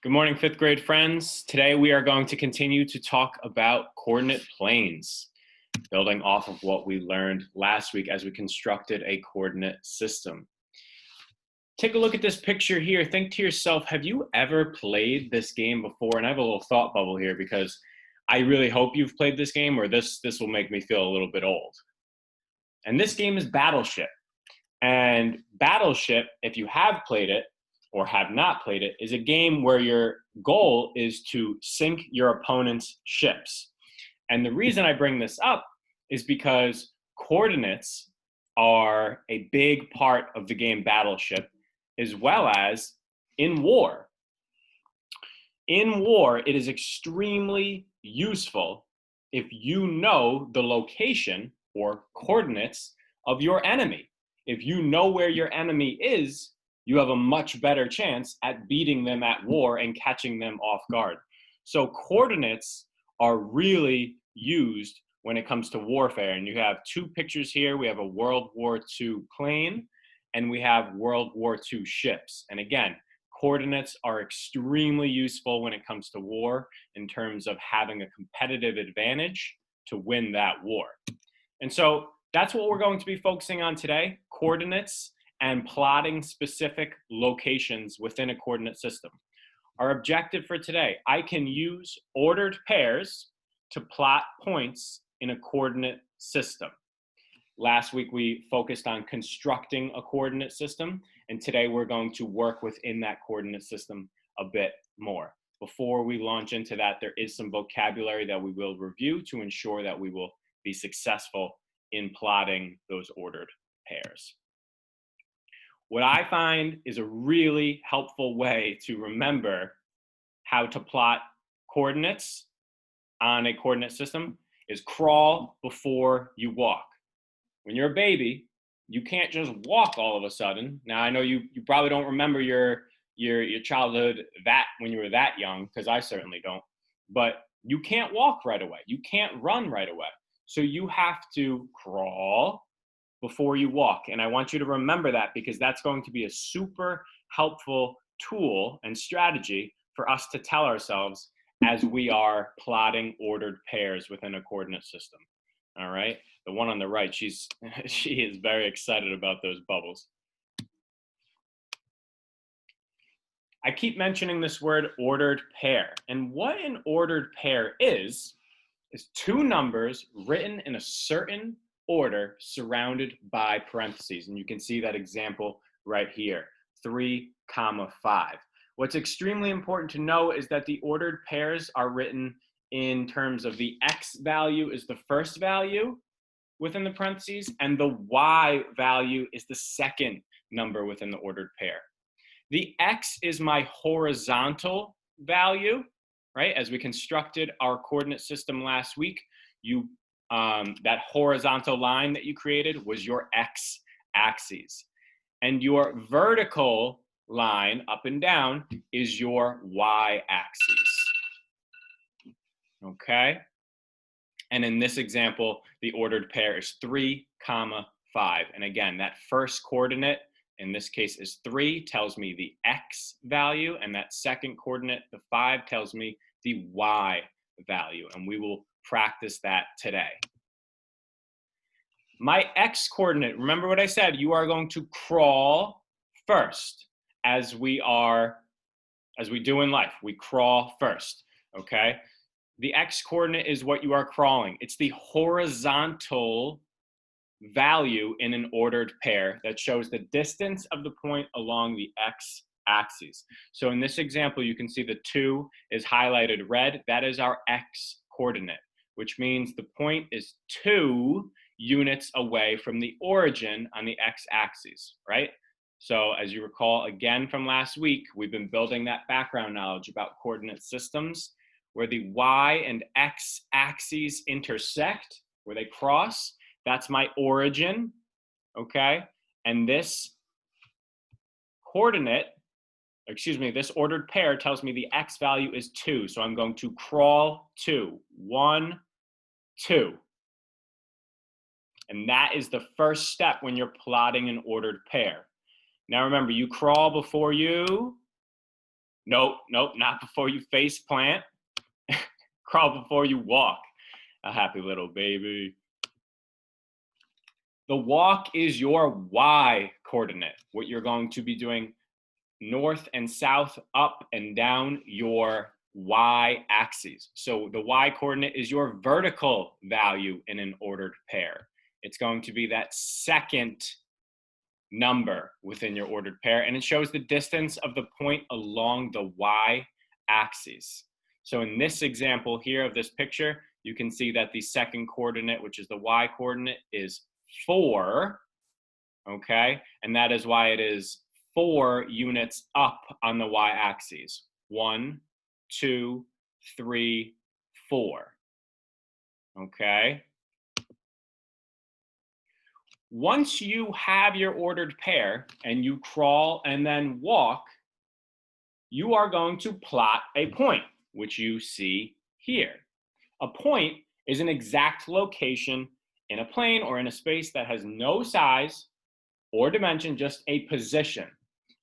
Good morning, fifth grade friends. Today we are going to continue to talk about coordinate planes, building off of what we learned last week as we constructed a coordinate system. Take a look at this picture here. Think to yourself, have you ever played this game before? And I have a little thought bubble here because I really hope you've played this game, or this will make me feel a little bit old. And this game is Battleship. And Battleship, if you have played it, or have not played it, is a game where your goal is to sink your opponent's ships. And the reason I bring this up is because coordinates are a big part of the game Battleship, as well as in war. In war, it is extremely useful if you know the location or coordinates of your enemy. If you know where your enemy is, you have a much better chance at beating them at war and catching them off guard. So coordinates are really used when it comes to warfare. And you have two pictures here. We have a World War II plane and we have World War II ships. And again, coordinates are extremely useful when it comes to war in terms of having a competitive advantage to win that war. And so that's what we're going to be focusing on today, coordinates and plotting specific locations within a coordinate system. Our objective for today, I can use ordered pairs to plot points in a coordinate system. Last week we focused on constructing a coordinate system, and today we're going to work within that coordinate system a bit more. Before we launch into that, there is some vocabulary that we will review to ensure that we will be successful in plotting those ordered pairs. What I find is a really helpful way to remember how to plot coordinates on a coordinate system is crawl before you walk. When you're a baby, you can't just walk all of a sudden. Now, I know you probably don't remember your childhood when you were that young, because I certainly don't, but you can't walk right away. You can't run right away. So you have to crawl before you walk. And I want you to remember that because that's going to be a super helpful tool and strategy for us to tell ourselves as we are plotting ordered pairs within a coordinate system. All right. The one on the right, she is very excited about those bubbles. I keep mentioning this word ordered pair. And what an ordered pair is two numbers written in a certain order surrounded by parentheses. And you can see that example right here, 3, 5. What's extremely important to know is that the ordered pairs are written in terms of the X value is the first value within the parentheses, and the Y value is the second number within the ordered pair. The X is my horizontal value, right? As we constructed our coordinate system last week, that horizontal line that you created was your X axis. And your vertical line up and down is your Y axis. Okay? And in this example, the ordered pair is 3, 5. And again, that first coordinate, in this case is 3, tells me the X value. And that second coordinate, the 5, tells me the Y value. And we will practice that today. My X coordinate, remember what I said, you are going to crawl first as we do in life. We crawl first, okay? The X coordinate is what you are crawling. It's the horizontal value in an ordered pair that shows the distance of the point along the X axis. So in this example, you can see the 2 is highlighted red. That is our X coordinate, which means the point is 2 units away from the origin on the X axis, right? So as you recall, again from last week, we've been building that background knowledge about coordinate systems where the Y and X axes intersect, where they cross. That's my origin, okay? And this this ordered pair tells me the X value is 2. So I'm going to crawl 2, 1, 2. And that is the first step when you're plotting an ordered pair. Now remember, you crawl before you Nope, nope, not before you face plant. Crawl before you walk. A happy little baby. The walk is your Y coordinate, what you're going to be doing north and south, up and down your Y axes. So the Y coordinate is your vertical value in an ordered pair. It's going to be that second number within your ordered pair, and it shows the distance of the point along the Y axis. So in this example here of this picture, you can see that the second coordinate, which is the Y coordinate, is 4, okay? And that is why it is 4 units up on the Y axis. 1, 2, 3, 4, okay? Once you have your ordered pair and you crawl and then walk, you are going to plot a point, which you see here. A point is an exact location in a plane or in a space that has no size or dimension, just a position.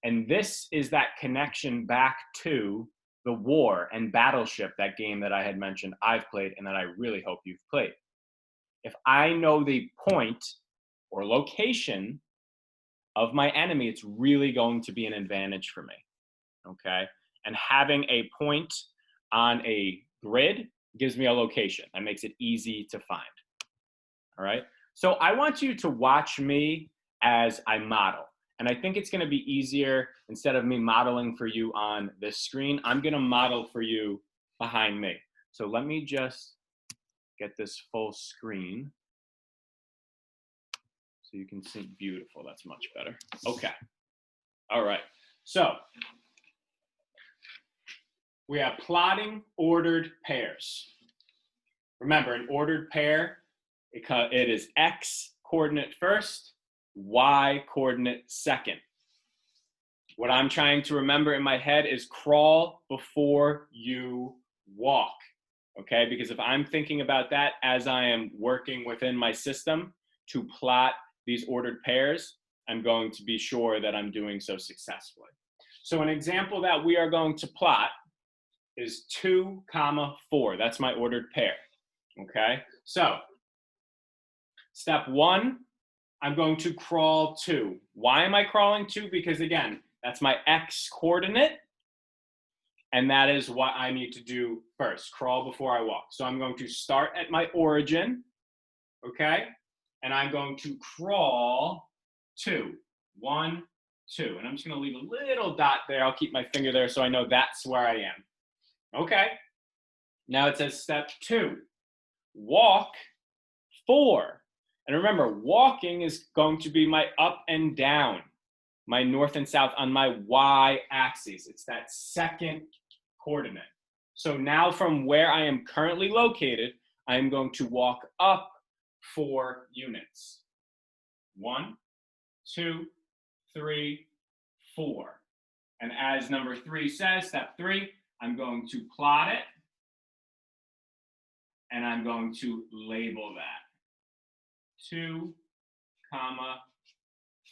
And this is that connection back to the War and Battleship, that game that I had mentioned I've played and that I really hope you've played. If I know the point or location of my enemy, it's really going to be an advantage for me, okay? And having a point on a grid gives me a location. That makes it easy to find, all right? So I want you to watch me as I model. And I think it's gonna be easier, instead of me modeling for you on this screen, I'm gonna model for you behind me. So let me just get this full screen so you can see. Beautiful, that's much better. Okay, all right. So we are plotting ordered pairs. Remember, an ordered pair, it is X coordinate first, Y coordinate second. What I'm trying to remember in my head is crawl before you walk, okay? Because if I'm thinking about that as I am working within my system to plot these ordered pairs, I'm going to be sure that I'm doing so successfully. So an example that we are going to plot is 2, 4. That's my ordered pair, okay? So step 1, I'm going to crawl 2. Why am I crawling 2? Because again, that's my X coordinate, and that is what I need to do first, crawl before I walk. So I'm going to start at my origin, okay? And I'm going to crawl 2. 1, 2. And I'm just gonna leave a little dot there. I'll keep my finger there so I know that's where I am. Okay, now it says step 2, walk 4. And remember, walking is going to be my up and down, my north and south on my Y axis. It's that second coordinate. So now from where I am currently located, I am going to walk up 4 units. 1, 2, 3, 4. And as number 3 says, step 3, I'm going to plot it, and I'm going to label that. 2,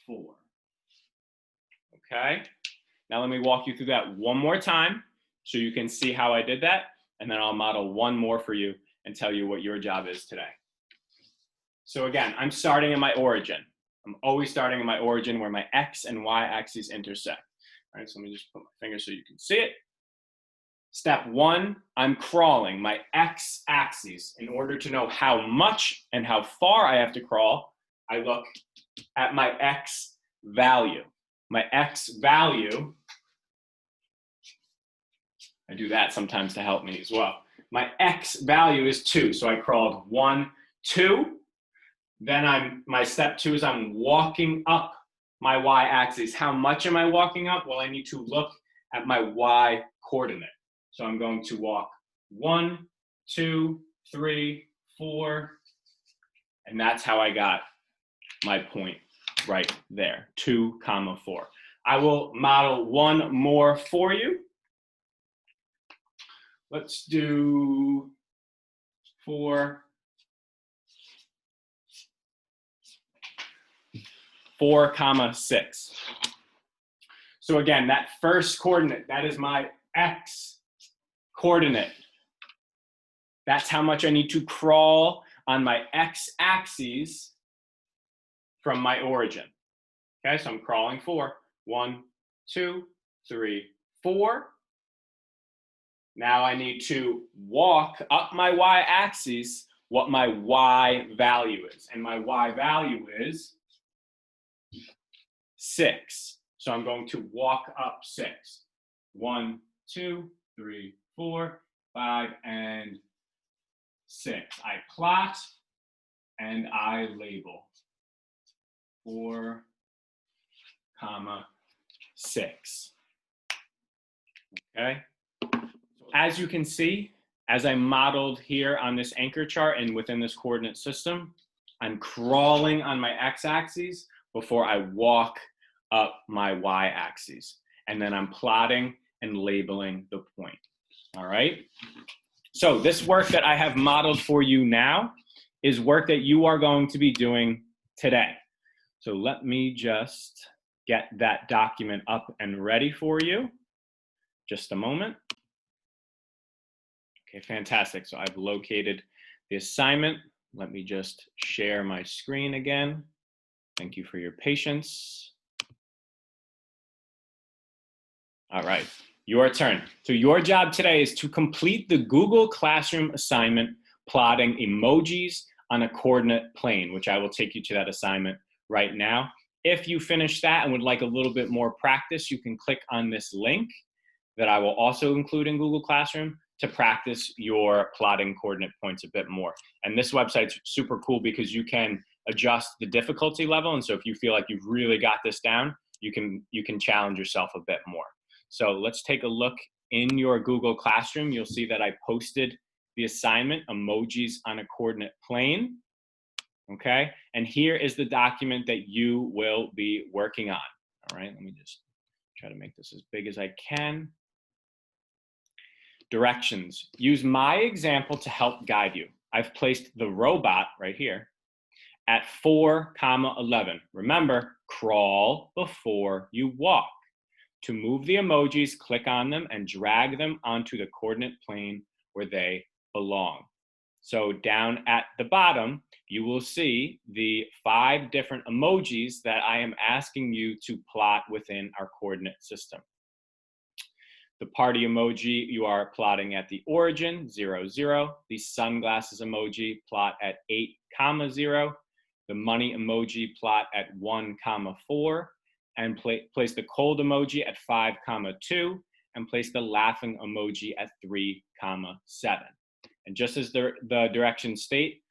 4. Okay? Now let me walk you through that one more time so you can see how I did that, and then I'll model one more for you and tell you what your job is today. So again, I'm starting in my origin. I'm always starting in my origin where my X and Y axes intersect. All right, so let me just put my finger so you can see it. Step 1, I'm crawling my X axis. In order to know how much and how far I have to crawl, I look at my X value. My X value, I do that sometimes to help me as well. My X value is 2, so I crawled 1, 2. Then my step 2 is I'm walking up my Y axis. How much am I walking up? Well, I need to look at my Y coordinate. So I'm going to walk 1, 2, 3, 4, and that's how I got my point right there, 2, 4. I will model one more for you. Let's do 4, 6. So again, that first coordinate, that is my X coordinate. That's how much I need to crawl on my x-axis from my origin. Okay, so I'm crawling 4. 1, 2, 3, 4. Now I need to walk up my y-axis what my y value is. And my y value is 6. So I'm going to walk up 6. 1, 2, 3, 4, 5, and 6. I plot and I label 4, 6. Okay. As you can see, as I modeled here on this anchor chart and within this coordinate system, I'm crawling on my x-axis before I walk up my y-axis. And then I'm plotting and labeling the point. All right. So this work that I have modeled for you now is work that you are going to be doing today. So let me just get that document up and ready for you. Just a moment. Okay, fantastic. So I've located the assignment. Let me just share my screen again. Thank you for your patience. All right, your turn. So your job today is to complete the Google Classroom assignment plotting emojis on a coordinate plane, which I will take you to that assignment right now. If you finish that and would like a little bit more practice, you can click on this link that I will also include in Google Classroom to practice your plotting coordinate points a bit more. And this website's super cool because you can adjust the difficulty level. And so if you feel like you've really got this down, you can challenge yourself a bit more. So let's take a look in your Google Classroom. You'll see that I posted the assignment, emojis on a coordinate plane. Okay, and here is the document that you will be working on. All right, let me just try to make this as big as I can. Directions. Use my example to help guide you. I've placed the robot right here at 4, 11. Remember, crawl before you walk. To move the emojis, click on them and drag them onto the coordinate plane where they belong. So down at the bottom, you will see the 5 different emojis that I am asking you to plot within our coordinate system. The party emoji, you are plotting at the origin, 0, 0. The sunglasses emoji, plot at 8, 0. The money emoji, plot at 1, 4. And place the cold emoji at 5, 2. And place the laughing emoji at 3, 7. And just as the directions state,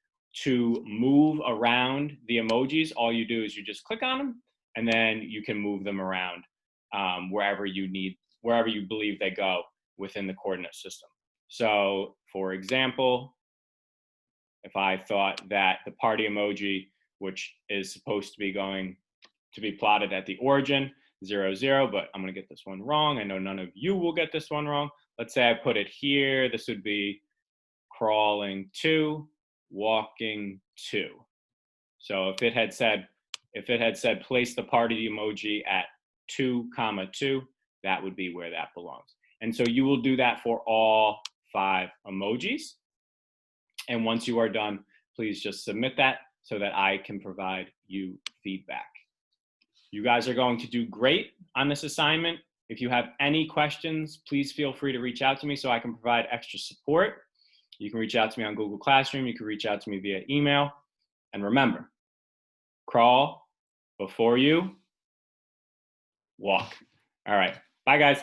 to move around the emojis, all you do is you just click on them, and then you can move them around wherever you believe they go within the coordinate system. So, for example, if I thought that the party emoji, which is supposed to be going to be plotted at the origin, 0, 0, but I'm going to get this one wrong. I know none of you will get this one wrong. Let's say I put it here. This would be crawling 2, walking 2. So if it had said place the party emoji at 2, 2, that would be where that belongs. And so you will do that for all 5 emojis. And once you are done, please just submit that so that I can provide you feedback. You guys are going to do great on this assignment. If you have any questions, please feel free to reach out to me so I can provide extra support. You can reach out to me on Google Classroom. You can reach out to me via email. And remember, crawl before you walk. All right. Bye, guys.